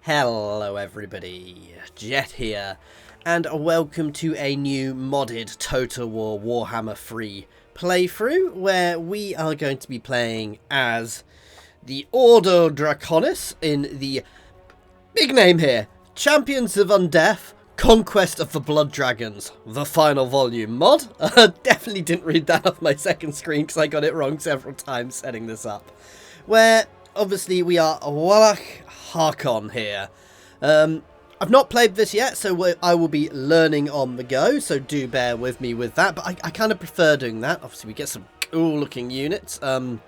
Hello everybody, Jet here, and welcome to a new modded Total War Warhammer 3 playthrough, where we are going to be playing as the Ordo Draconis in the big name here, Champions of Undeath, Conquest of the Blood Dragons, the final volume mod. Definitely didn't read that off my second screen because I got it wrong several times setting this up. Where, obviously, we are Wallach Harkon here. I've not played this yet, so I will be learning on the go, so do bear with me with that. But I kind of prefer doing that. Obviously, we get some cool-looking units. But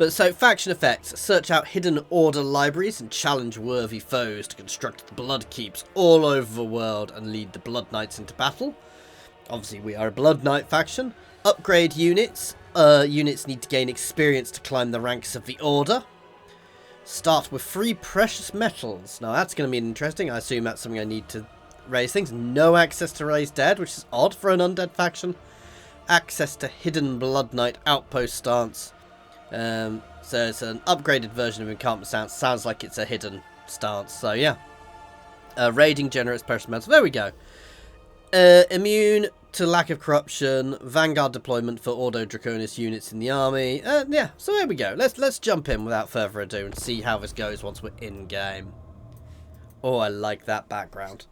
so, faction effects. Search out hidden order libraries and challenge worthy foes to construct the blood keeps all over the world and lead the Blood Knights into battle. Obviously, we are a Blood Knight faction. Upgrade units. Units need to gain experience to climb the ranks of the Order. Start with 3 precious metals. Now, that's going to be interesting. I assume that's something I need to raise things. No access to raise dead, which is odd for an undead faction. Access to hidden Blood Knight outpost stance. So it's an upgraded version of encampment stance. Sounds like it's a hidden stance. So yeah, raiding generates precious metals. There we go. Immune to lack of corruption. Vanguard deployment for Ordo Draconis units in the army. Yeah. So there we go. Let's jump in without further ado and see how this goes once we're in game. Oh, I like that background.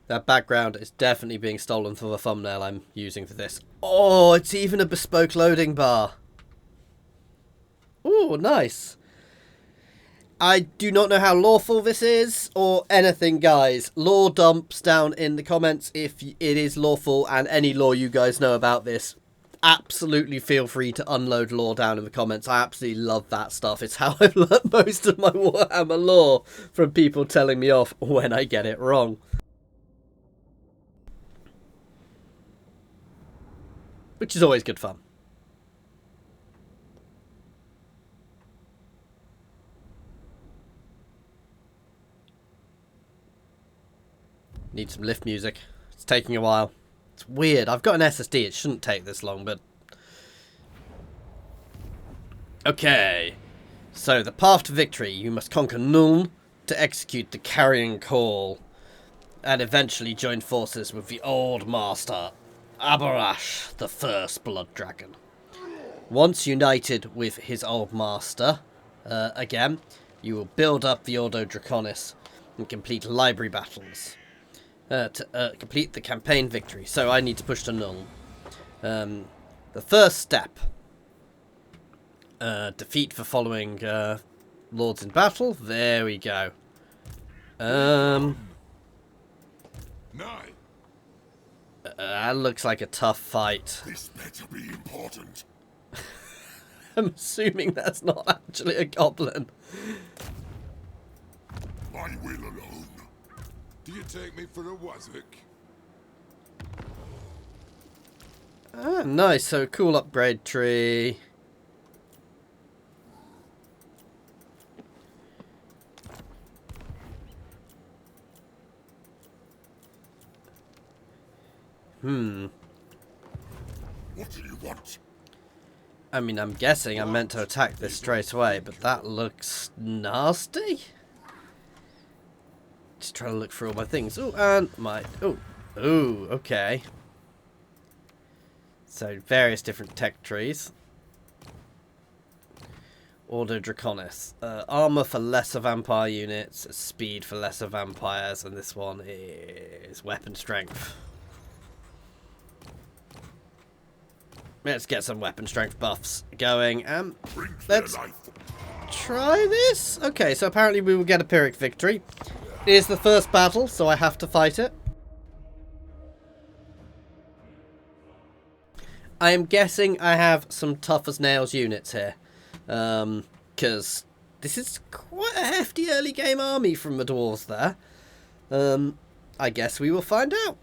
That background is definitely being stolen for the thumbnail I'm using for this. Oh, it's even a bespoke loading bar. Ooh, nice. I do not know how lawful this is or anything, guys. Lore dumps down in the comments if it is lawful, and any lore you guys know about this. Absolutely feel free to unload lore down in the comments. I absolutely love that stuff. It's how I've learnt most of my Warhammer lore, from people telling me off when I get it wrong. Which is always good fun. Need some lift music. It's taking a while. It's weird. I've got an SSD. It shouldn't take this long, but... Okay. So, the path to victory. You must conquer Nuln to execute the carrying call. And eventually join forces with the old master, Abarash, the first blood dragon. Once united with his old master, again, you will build up the Ordo Draconis and complete library battles to complete the campaign victory. So I need to push to Null. The first step, defeat the following lords in battle. There we go. That looks like a tough fight. This better be important. I'm assuming that's not actually a goblin. My will alone. Do you take me for a wazzock? Ah, nice. So, cool upgrade tree. What do you want? I mean, I'm guessing I'm meant to attack this straight away, but that looks nasty. Just trying to look through all my things. Oh, and my... Oh. Ooh, okay. So, various different tech trees. Ordo Draconis. Armor for lesser vampire units, speed for lesser vampires, and this one is weapon strength. Let's get some weapon strength buffs going. Let's try this. Okay, so apparently we will get a Pyrrhic victory. It is the first battle, so I have to fight it. I am guessing I have some tough as nails units here. Because this is quite a hefty early game army from the dwarves there. I guess we will find out.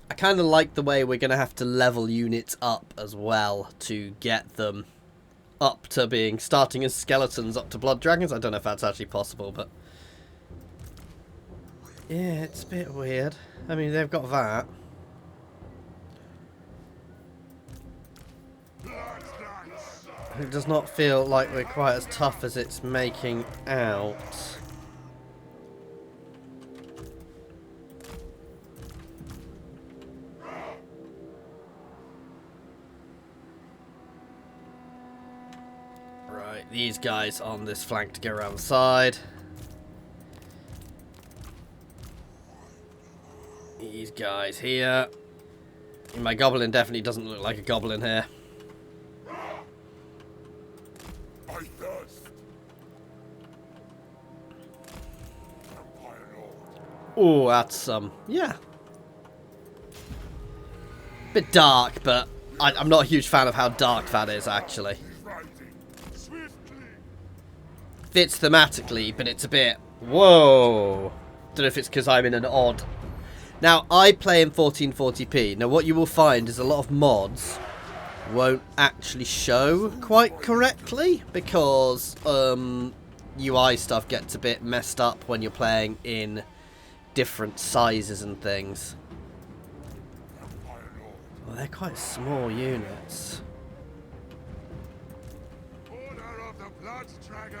I kind of like the way we're going to have to level units up as well to get them up to being starting as skeletons up to blood dragons. I don't know if that's actually possible, but yeah, it's a bit weird. I mean, they've got that. It does not feel like we're quite as tough as it's making out. Right, these guys on this flank to go around the side. These guys here. My goblin definitely doesn't look like a goblin here. I thirst. Vampire Lord. Oh, that's yeah. Bit dark, but I'm not a huge fan of how dark that is actually. He's rising. Swiftly. Fits thematically, but it's a bit whoa. Don't know if it's because I'm in an odd. Now, I play in 1440p. Now, what you will find is a lot of mods won't actually show quite correctly because UI stuff gets a bit messed up when you're playing in different sizes and things. Well, they're quite small units. Order of the Blood Dragon.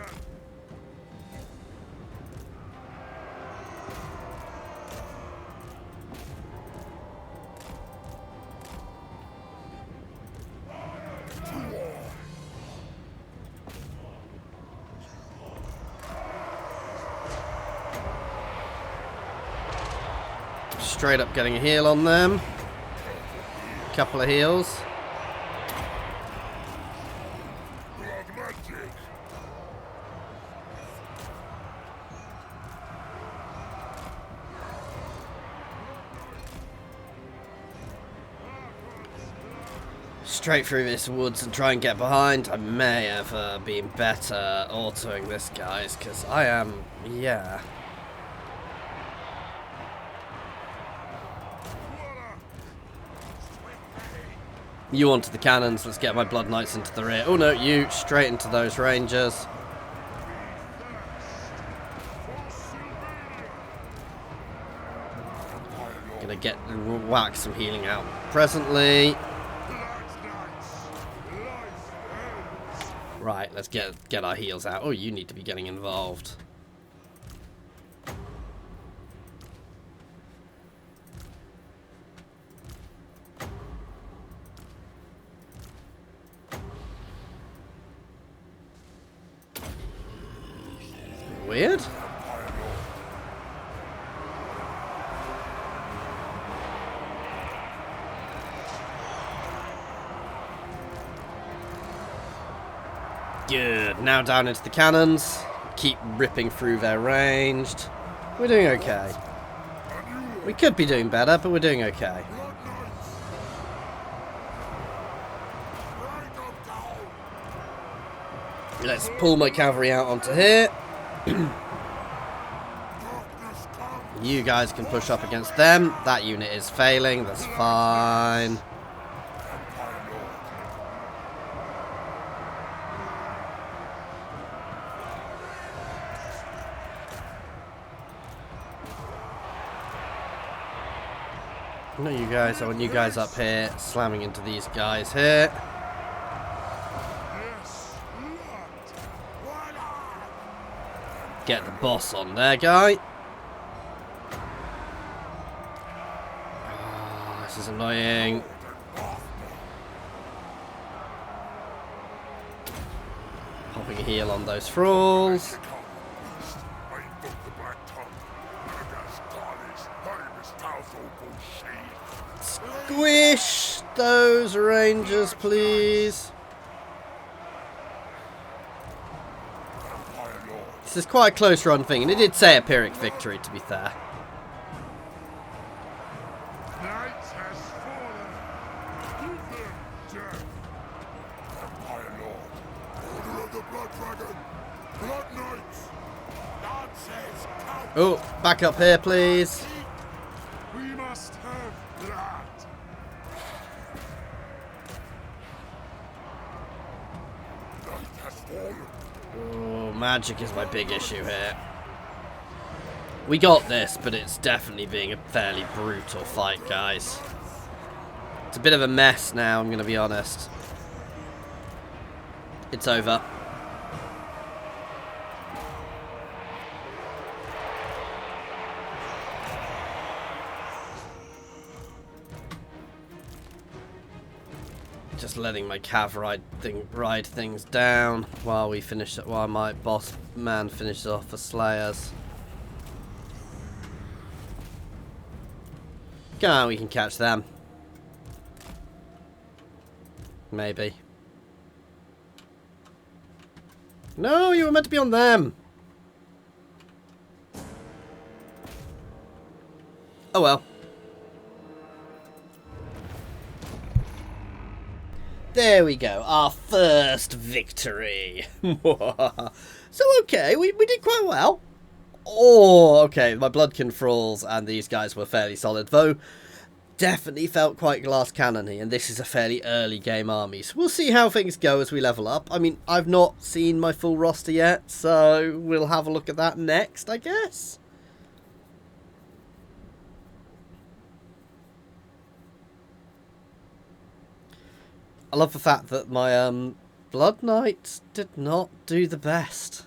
Straight up getting a heal on them. Couple of heals. Blood magic. Straight through this woods and try and get behind. I may have been better autoing this, guys, because I am, yeah. You onto the cannons. Let's get my Blood Knights into the rear. Oh no, you straight into those Rangers. Gonna get whack some healing out presently. Right, let's get our heals out. Oh, you need to be getting involved. Weird. Good. Now down into the cannons. Keep ripping through their ranged. We're doing okay. We could be doing better, but we're doing okay. Let's pull my cavalry out onto here. You guys can push up against them. That unit is failing. That's fine. No, you guys. I want you guys up here, slamming into these guys here. Get the boss on there, guy. Oh, this is annoying. Popping a heal on those thralls. Squish those Rangers, please. This is quite a close run thing, and it did say a Pyrrhic victory, to be fair. Knights has fallen. Give them death. Vampire Lord. Order of the Blood Dragon. Blood Knights. Lances. Oh, back up here, please. We must have blood. Night has fallen. Oh, magic is my big issue here. We got this, but it's definitely being a fairly brutal fight, guys. It's a bit of a mess now, I'm going to be honest. It's over. Just letting my cav ride things down while we finish it, while my boss man finishes off the slayers. Come on, we can catch them. Maybe. No, you were meant to be on them. Oh well. There we go, our first victory. So okay, we did quite well. Oh, okay, my bloodkin thralls and these guys were fairly solid, though definitely felt quite glass cannon-y, and this is a fairly early game army. So we'll see how things go as we level up. I mean, I've not seen my full roster yet, so we'll have a look at that next, I guess. I love the fact that my Blood Knights did not do the best.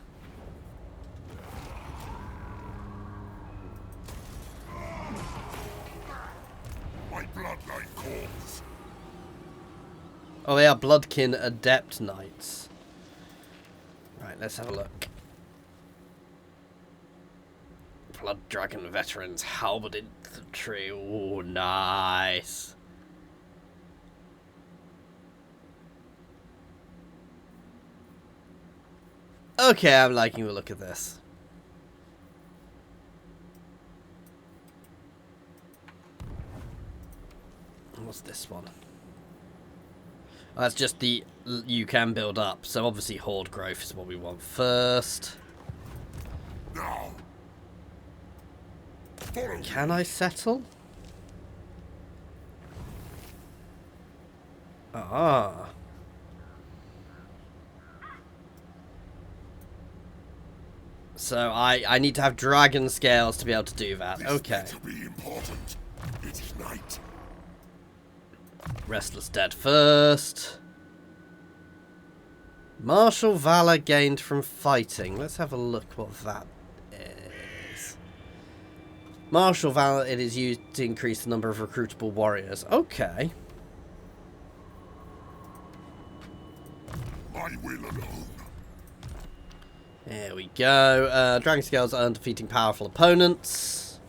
My blood knight calls. Oh, they are Bloodkin Adept Knights. Right, let's have a look. Blood Dragon Veterans, Halberd Infantry. Ooh, nice. Okay, I'm liking the look of this. What's this one? Oh, that's just the you can build up. So obviously horde growth is what we want first. Now. Can I settle? Ah. So I need to have dragon scales to be able to do that. Okay. This to be important. It is night. Restless Dead first. Martial Valor gained from fighting. Let's have a look what that is. Martial Valor, it is used to increase the number of recruitable warriors. Okay. I will alone. There we go. Dragon Scales earn defeating powerful opponents.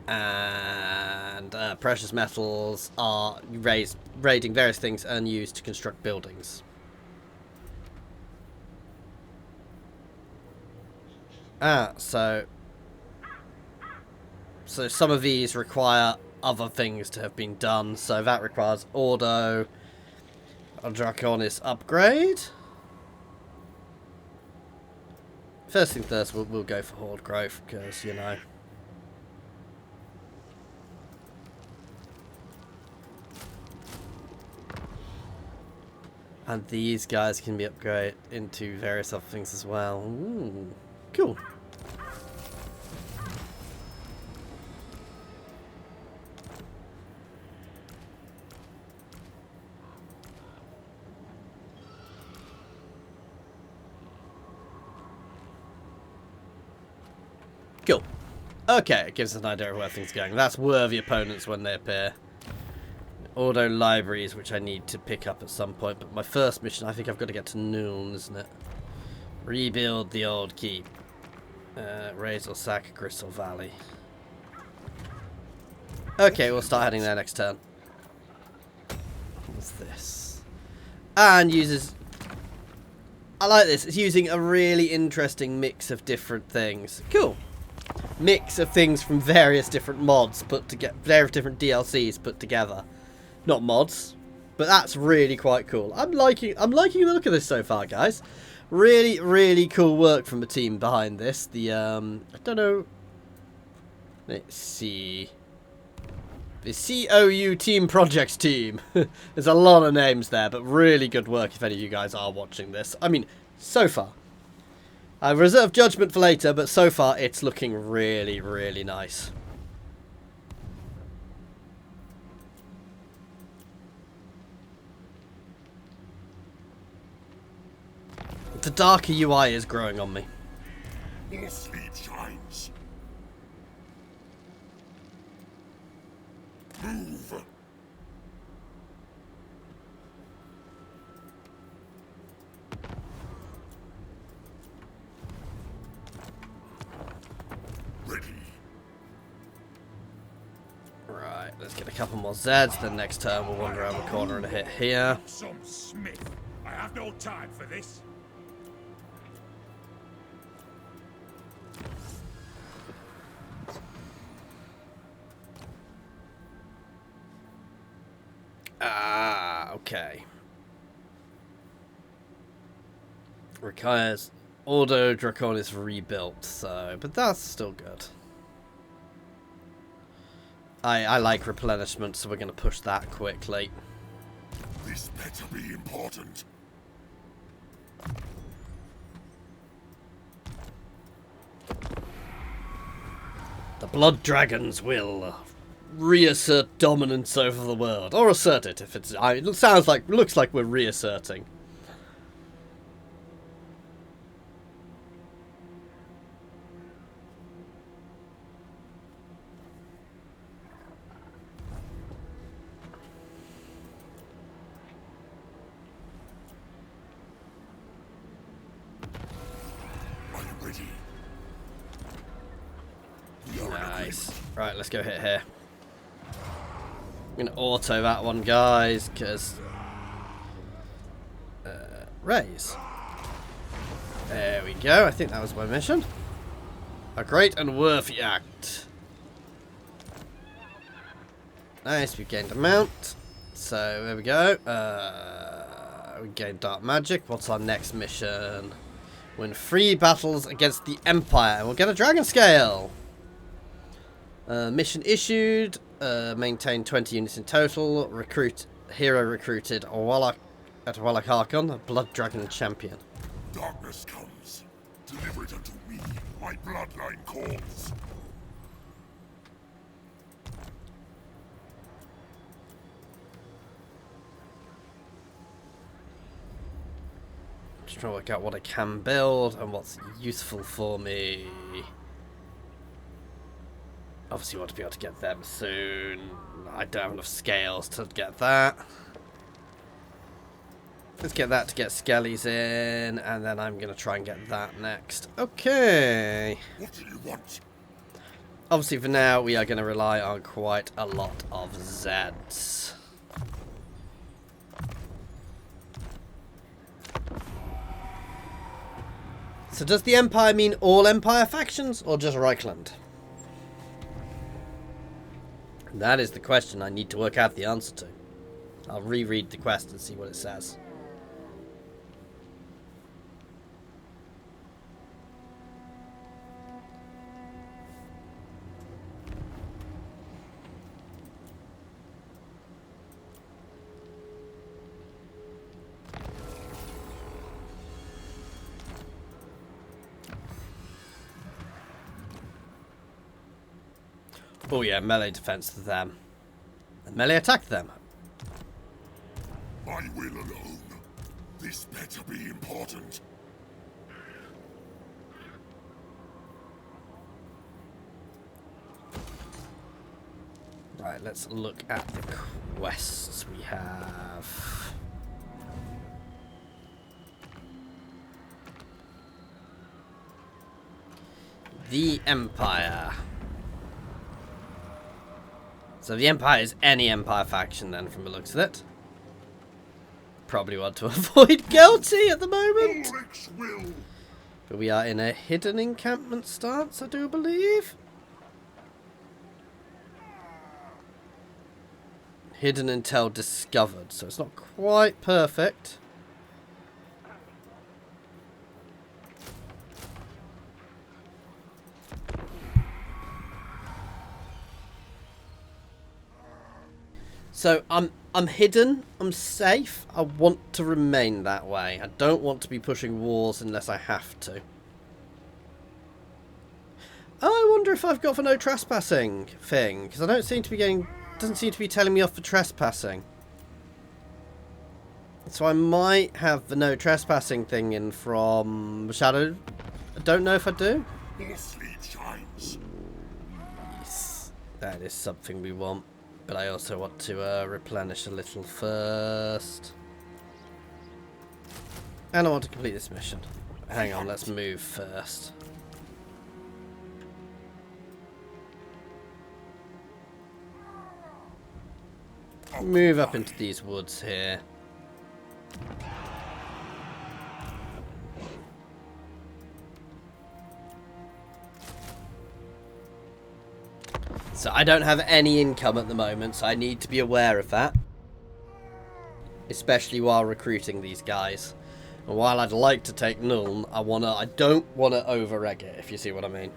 And precious metals are raiding various things and used to construct buildings. So some of these require other things to have been done. So that requires Ordo, a Draconis upgrade. First thing first, we'll go for horde growth because, you know. And these guys can be upgraded into various other things as well. Ooh, cool. Cool. Okay, it gives us an idea of where things are going. That's worthy opponents when they appear. Auto libraries, which I need to pick up at some point. But my first mission, I think I've got to get to Noon, isn't it? Rebuild the old keep. Raise or sack Crystal Valley. Okay, we'll start heading there next turn. What's this? And uses... I like this. It's using a really interesting mix of different things. Cool. Mix of things from various different mods put together, various different DLCs put together. Not mods, but that's really quite cool. I'm liking the look of this so far, guys. Really, really cool work from the team behind this. The I don't know. Let's see. The COU Team Projects team. There's a lot of names there, but really good work if any of you guys are watching this. I mean, so far. I reserve judgment for later, but so far it's looking really, really nice. The darker UI is growing on me. More sleep shines. Move. Ready. Right, let's get a couple more Zeds. Then next turn we'll wander around the corner and hit here. Some smith. I have no time for this. Ah, okay. Requires Auto Draconis rebuilt, so but that's still good. I like replenishment, so we're gonna push that quickly. This better be important. The Blood Dragons will reassert dominance over the world, or assert it if it's. It sounds like, looks like we're reasserting. Are you ready? Nice. Right, let's go hit here. I'm gonna auto that one, guys, because raise. There we go. I think that was my mission. A great and worthy act. Nice. We gained a mount. So there we go. We gained dark magic. What's our next mission? Win 3 battles against the Empire, and we'll get a dragon scale. Mission issued. Maintain 20 units in total. Hero recruited at Wallach Archon, a Blood Dragon champion. Darkness comes. Deliver it unto me. My bloodline calls. Just trying to work out what I can build and what's useful for me. Obviously want to be able to get them soon. I don't have enough scales to get that. Let's get that to get skellies in, and then I'm going to try and get that next. Okay. What do you want? Obviously for now we are going to rely on quite a lot of Zeds. So does the Empire mean all Empire factions or just Reichland? That is the question I need to work out the answer to. I'll reread the quest and see what it says. Oh yeah, melee defense to them. And melee attack to them. My will alone. This better be important. Right, let's look at the quests we have. The Empire. So the Empire is any Empire faction then, from the looks of it. Probably want to avoid Guilty at the moment. Ulrich's will. But we are in a hidden encampment stance, I do believe. Hidden until discovered, so it's not quite perfect. So I'm hidden, I'm safe, I want to remain that way. I don't want to be pushing walls unless I have to. I wonder if I've got the no trespassing thing, because I don't seem to be getting, doesn't seem to be telling me off for trespassing. So I might have the no trespassing thing in from Shadow. I don't know if I do. More sleep shines. Yes, that is something we want. But I also want to replenish a little first. And I want to complete this mission. Hang on, let's move first. Move up into these woods here. So I don't have any income at the moment, so I need to be aware of that. Especially while recruiting these guys. And while I'd like to take Nuln, I don't wanna over-reg it, if you see what I mean.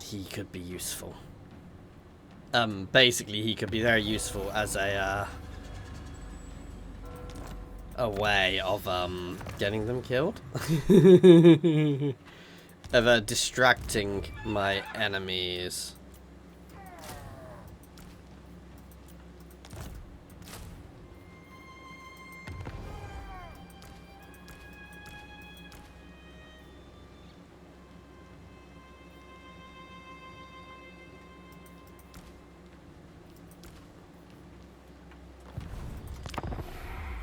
He could be useful. Basically he could be very useful as a way of getting them killed. Of distracting my enemies.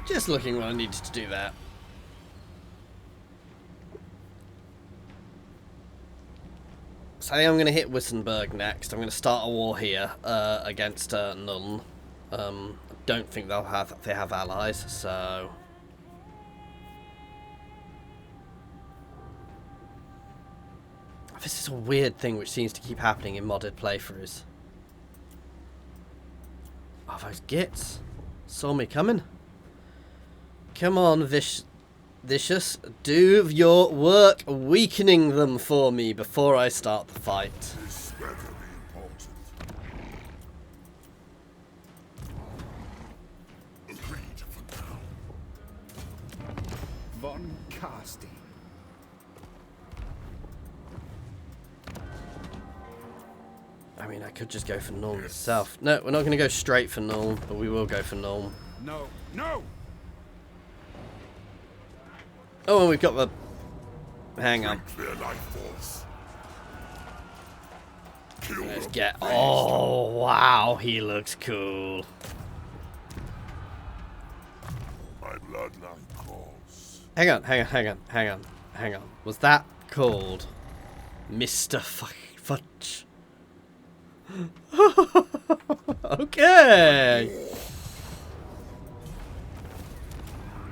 Just looking what I needed to do that. So I think I'm going to hit Wissenberg next. I'm going to start a war here against Nuln. I don't think they have allies, so this is a weird thing which seems to keep happening in modded playthroughs. Oh, those gits saw me coming. Come on, Vicious, do your work weakening them for me before I start the fight. This better be important. Agreed for now. Von Casting. I mean, I could just go for Nuln itself. No, we're not going to go straight for Nuln, but we will go for Nuln. No, no! Oh, and we've got the... Hang on. Their life force. Kill Let's them. get... Oh, wow, he looks cool. My bloodline calls. Hang on. Was that called Mr. Fudge? Okay.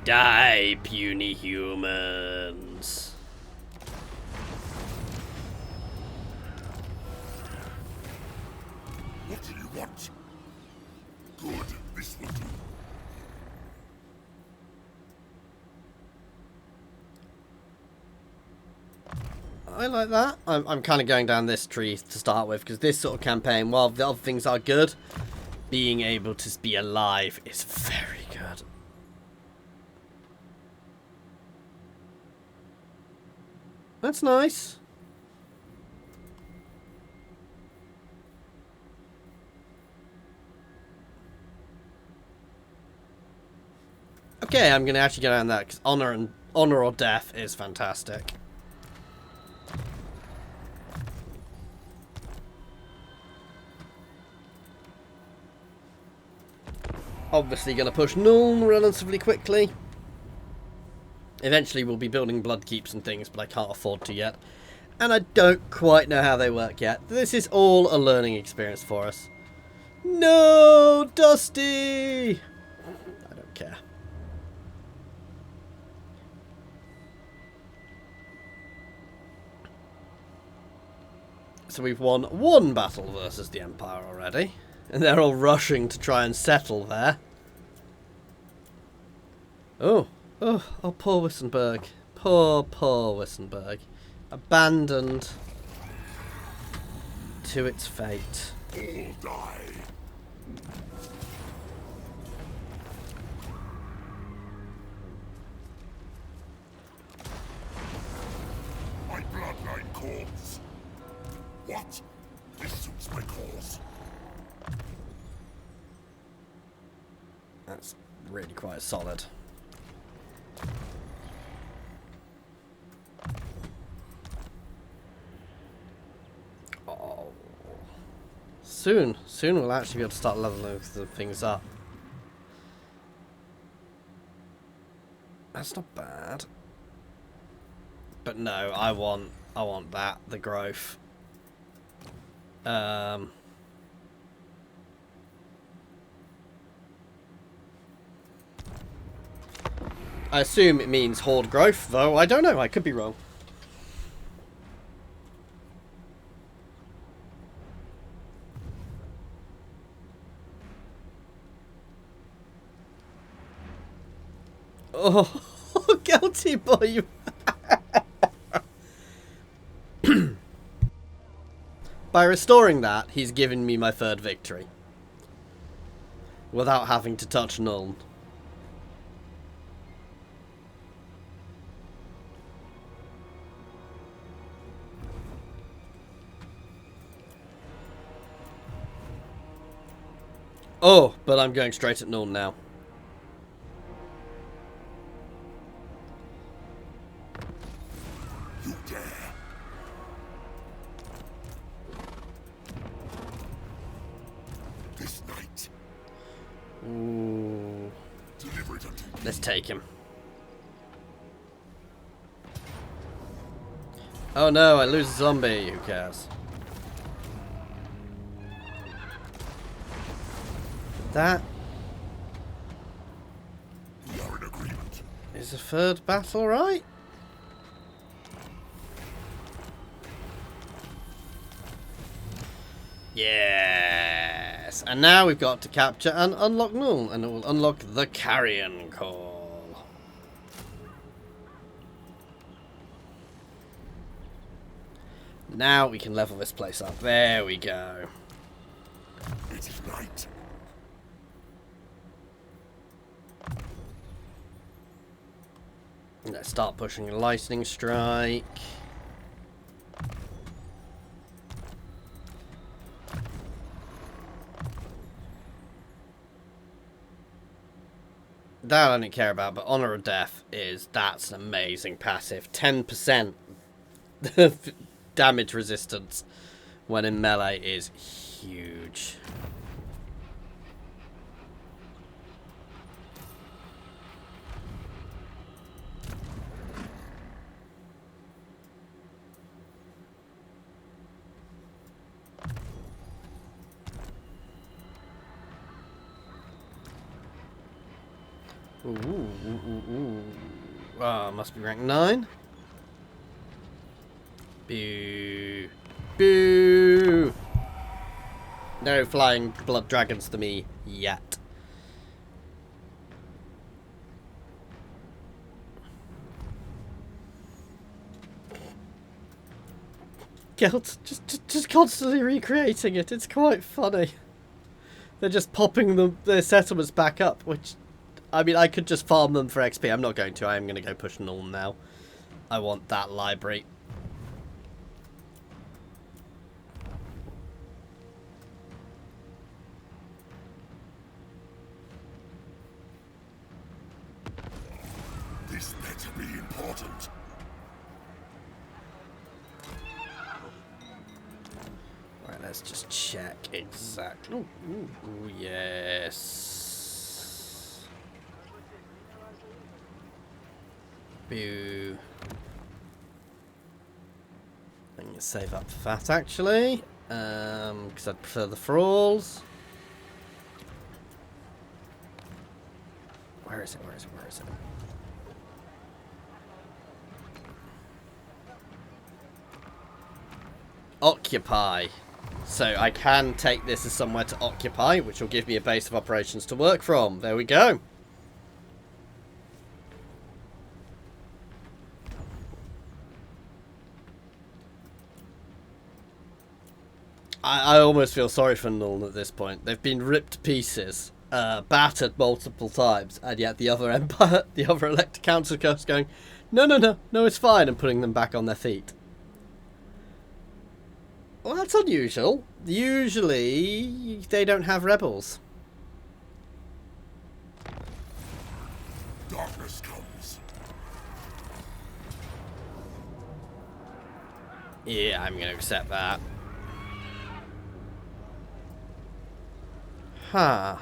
Die, puny humans. What do you want? Good, this will do. I like that. I'm kind of going down this tree to start with, because this sort of campaign, while the other things are good, being able to be alive is very good. That's nice. Okay, I'm going to actually go down that, because honor or death is fantastic. Obviously going to push Nuln relatively quickly. Eventually we'll be building blood keeps and things, but I can't afford to yet. And I don't quite know how they work yet. This is all a learning experience for us. No, Dusty! I don't care. So we've won one battle versus the Empire already. And they're all rushing to try and settle there. Oh, poor Wissenberg. Poor Wissenberg. Abandoned to its fate. All die. That's really quite solid. Oh. Soon we'll actually be able to start leveling the things up. That's not bad. But no, I want that, the growth. I assume it means horde growth, though I don't know, I could be wrong. Oh, guilty boy. By restoring that, he's given me my third victory. Without having to touch Nuln. Oh, but I'm going straight at Nuln now. You dare. This night. Ooh. Deliver it unto me. Let's take him. Oh no, I lose a zombie. Who cares? That We are in agreement. is a third battle, right? Yes! And now we've got to capture and unlock Null, and it will unlock the Carrion Call. Now we can level this place up. There we go. It is night. Let's start pushing a lightning strike. That I don't care about, but Honor of Death that's an amazing passive. 10% damage resistance when in melee is huge. Ooh. Ah, must be rank 9. Boo. Boo. No flying blood dragons to me yet. Guilt, just constantly recreating it. It's quite funny. They're just popping their settlements back up, which, I mean, I could just farm them for XP. I'm not going to. I am going to go push Null now. I want that library. This better be important. Right, let's just check exactly. Ooh, yes. Boo. I'm going to save up for that, actually. Because I'd prefer the thralls. Where is it? Where is it? Where is it? Occupy. So I can take this as somewhere to occupy, which will give me a base of operations to work from. There we go. I almost feel sorry for Nuln at this point. They've been ripped to pieces, battered multiple times, and yet the other empire, the other elected council is going, no, it's fine, and putting them back on their feet. Well, that's unusual. Usually, they don't have rebels. Darkness comes. Yeah, I'm going to accept that. Huh.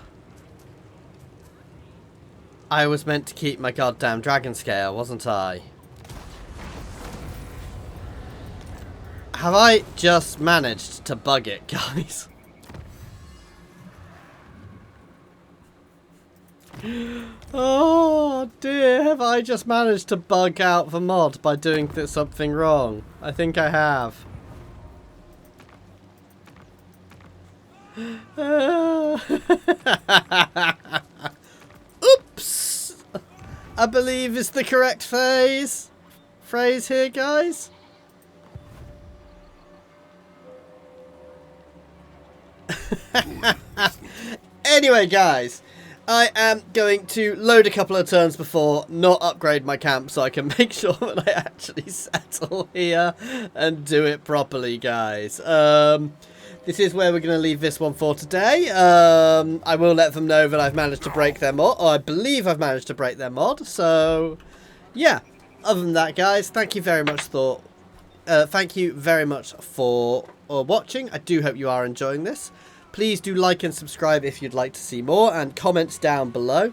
I was meant to keep my goddamn dragon scale, wasn't I? Have I just managed to bug it, guys? Oh dear, have I just managed to bug out the mod by doing something wrong? I think I have. Oops! I believe is the correct phrase here, guys. Anyway, guys, I am going to load a couple of turns before, not upgrade my camp so I can make sure that I actually settle here and do it properly, guys. This is where we're going to leave this one for today. I will let them know that I've managed to break their mod. Or I believe I've managed to break their mod. So, yeah. Other than that, guys, thank you very much for watching. I do hope you are enjoying this. Please do like and subscribe if you'd like to see more, and comments down below.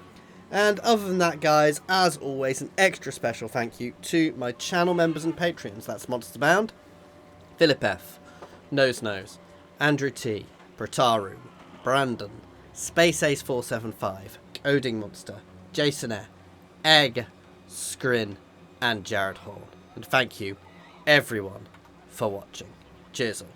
And other than that, guys, as always, an extra special thank you to my channel members and patrons. That's Monster Bound, Philip F, Nose, Andrew T, Brataru, Brandon, Space Ace 475, Coding Monster, Jason F, Egg, Scrin, and Jared Horn. And thank you, everyone, for watching. Cheers all.